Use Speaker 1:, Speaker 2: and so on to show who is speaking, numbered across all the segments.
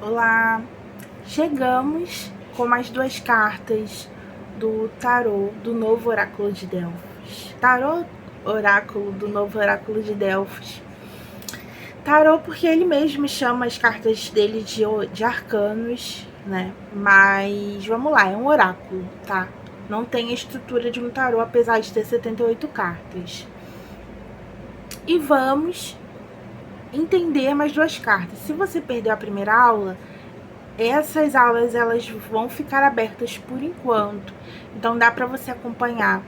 Speaker 1: Olá! Chegamos com mais duas cartas do tarô do novo oráculo de Delfos. Tarô oráculo do novo oráculo de Delfos. Tarô porque ele mesmo chama as cartas dele de arcanos, né? Mas vamos lá, é um oráculo, tá? Não tem a estrutura de um tarô, apesar de ter 78 cartas. E vamos entender mais duas cartas. Se você perdeu a primeira aula, essas aulas elas vão ficar abertas por enquanto, então dá para você acompanhar.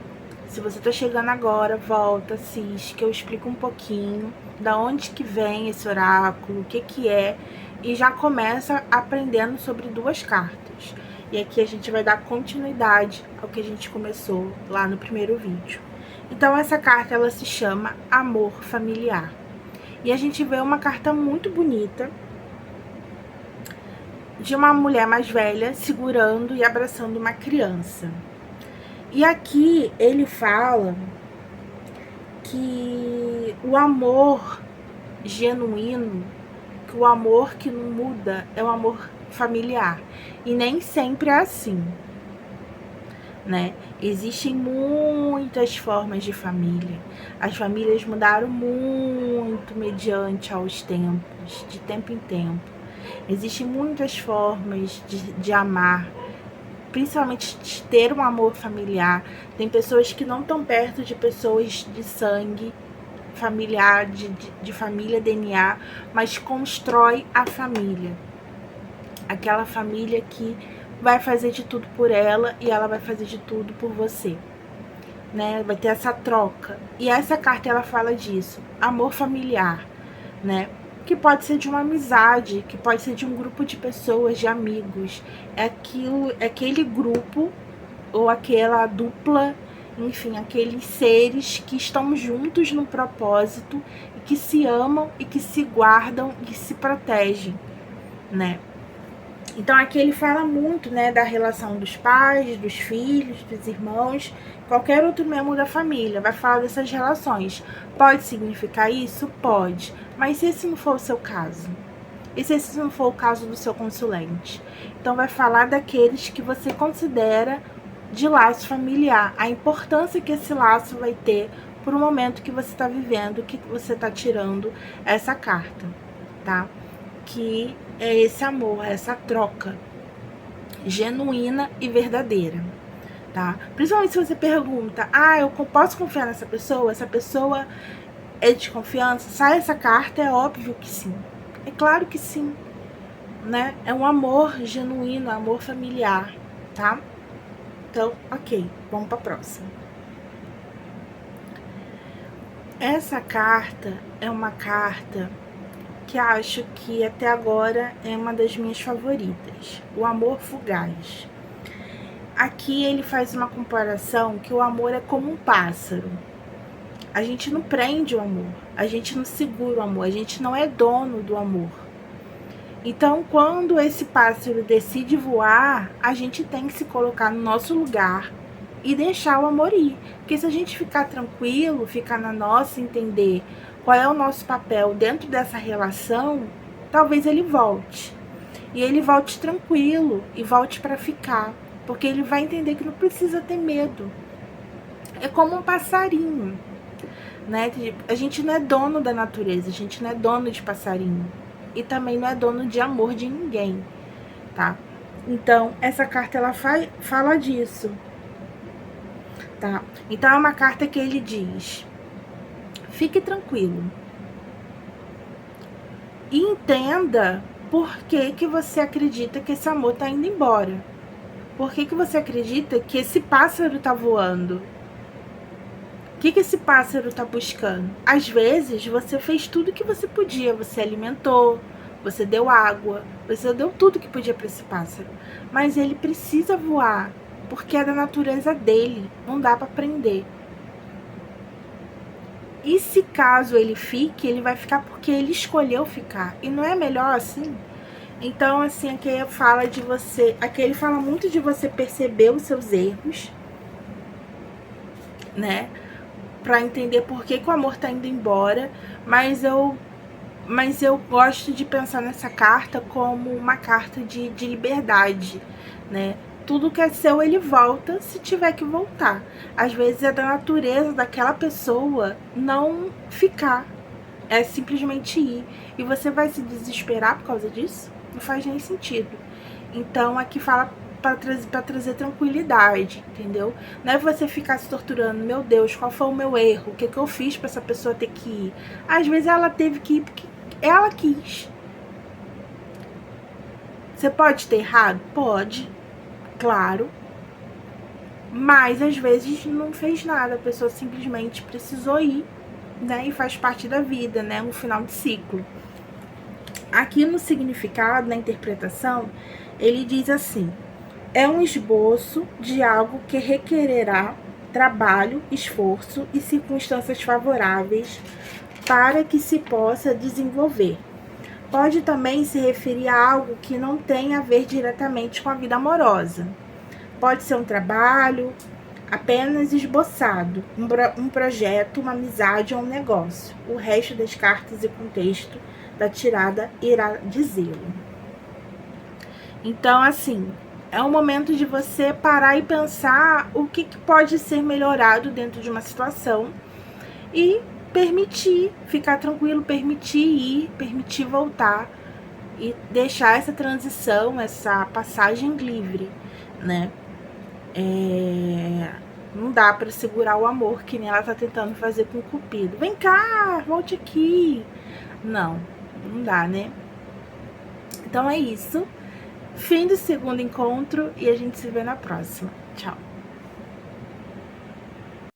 Speaker 1: Se você tá chegando agora, volta, assiste, que eu explico um pouquinho da onde que vem esse oráculo, o que que é, e já começa aprendendo sobre duas cartas. E aqui a gente vai dar continuidade ao que a gente começou lá no primeiro vídeo. Então essa carta ela se chama Amor Familiar. E a gente vê uma carta muito bonita de uma mulher mais velha segurando e abraçando uma criança. E aqui ele fala que o amor genuíno, que o amor que não muda é o amor familiar. E nem sempre é assim, né? Existem muitas formas de família. As famílias mudaram muito mediante aos tempos, de tempo em tempo. Existem muitas formas de amar, principalmente de ter um amor familiar. Tem pessoas que não estão perto de pessoas de sangue familiar, de família DNA, mas constrói a família. Aquela família que vai fazer de tudo por ela e ela vai fazer de tudo por você, né? Vai ter essa troca. E essa carta ela fala disso, amor familiar, né? Que pode ser de uma amizade, que pode ser de um grupo de pessoas, de amigos. É aquele grupo ou aquela dupla, enfim, aqueles seres que estão juntos no propósito e que se amam e que se guardam e se protegem, né? Então aqui ele fala muito, né, da relação dos pais, dos filhos, dos irmãos, qualquer outro membro da família, vai falar dessas relações. Pode significar isso? Pode. Mas se esse não for o seu caso? E se esse não for o caso do seu consulente? Então vai falar daqueles que você considera de laço familiar, a importância que esse laço vai ter por um momento que você está vivendo, que você está tirando essa carta, tá? Que é esse amor, essa troca genuína e verdadeira, tá? Principalmente se você pergunta, eu posso confiar nessa pessoa? Essa pessoa é de confiança? Sai essa carta, é óbvio que sim. É claro que sim, né? É um amor genuíno, amor familiar, tá? Então, ok, vamos para a próxima. Essa carta é uma carta que acho que até agora é uma das minhas favoritas, o amor fugaz. Aqui ele faz uma comparação que o amor é como um pássaro. A gente não prende o amor, a gente não segura o amor, a gente não é dono do amor. Então, quando esse pássaro decide voar, a gente tem que se colocar no nosso lugar e deixar o amor ir. Porque se a gente ficar tranquilo, ficar na nossa, entender qual é o nosso papel dentro dessa relação, talvez ele volte. E ele volte tranquilo e volte para ficar. Porque ele vai entender que não precisa ter medo. É como um passarinho, né? A gente não é dono da natureza, a gente não é dono de passarinho. E também não é dono de amor de ninguém, tá? Então, essa carta, ela fala disso, tá? Então, é uma carta que ele diz: fique tranquilo. E entenda por que você acredita que esse amor tá indo embora. Por que você acredita que esse pássaro tá voando? O que esse pássaro tá buscando? Às vezes, você fez tudo que você podia. Você alimentou, você deu água, você deu tudo que podia para esse pássaro. Mas ele precisa voar, porque é da natureza dele. Não dá para prender. E se caso ele fique, ele vai ficar porque ele escolheu ficar. E não é melhor assim? Então, assim, aqui fala de você... Aqui ele fala muito de você perceber os seus erros, né? Pra entender por que o amor tá indo embora. Mas eu Mas eu gosto de pensar nessa carta como uma carta de liberdade, né? Tudo que é seu, ele volta se tiver que voltar. Às vezes é da natureza daquela pessoa não ficar, é simplesmente ir. E você vai se desesperar por causa disso? Não faz nem sentido. Então aqui fala para trazer tranquilidade, entendeu? Não é você ficar se torturando, meu Deus, qual foi o meu erro? O que eu fiz para essa pessoa ter que ir? Às vezes ela teve que ir porque ela quis. Você pode ter errado? Pode, claro. Mas às vezes não fez nada, a pessoa simplesmente precisou ir, né? E faz parte da vida, né? Um final de ciclo. Aqui no significado, na interpretação, ele diz assim: é um esboço de algo que requererá trabalho, esforço e circunstâncias favoráveis para que se possa desenvolver. Pode também se referir a algo que não tem a ver diretamente com a vida amorosa. Pode ser um trabalho apenas esboçado, um projeto, uma amizade ou um negócio. O resto das cartas e contexto da tirada irá dizê-lo. Então, assim, é um momento de você parar e pensar o que pode ser melhorado dentro de uma situação e permitir, ficar tranquilo, permitir ir, permitir voltar e deixar essa transição, essa passagem livre, né? Não dá para segurar o amor que nem ela tá tentando fazer com o Cupido. Vem cá, volte aqui. Não dá, né? Então é isso. Fim do segundo encontro e a gente se vê na próxima. Tchau.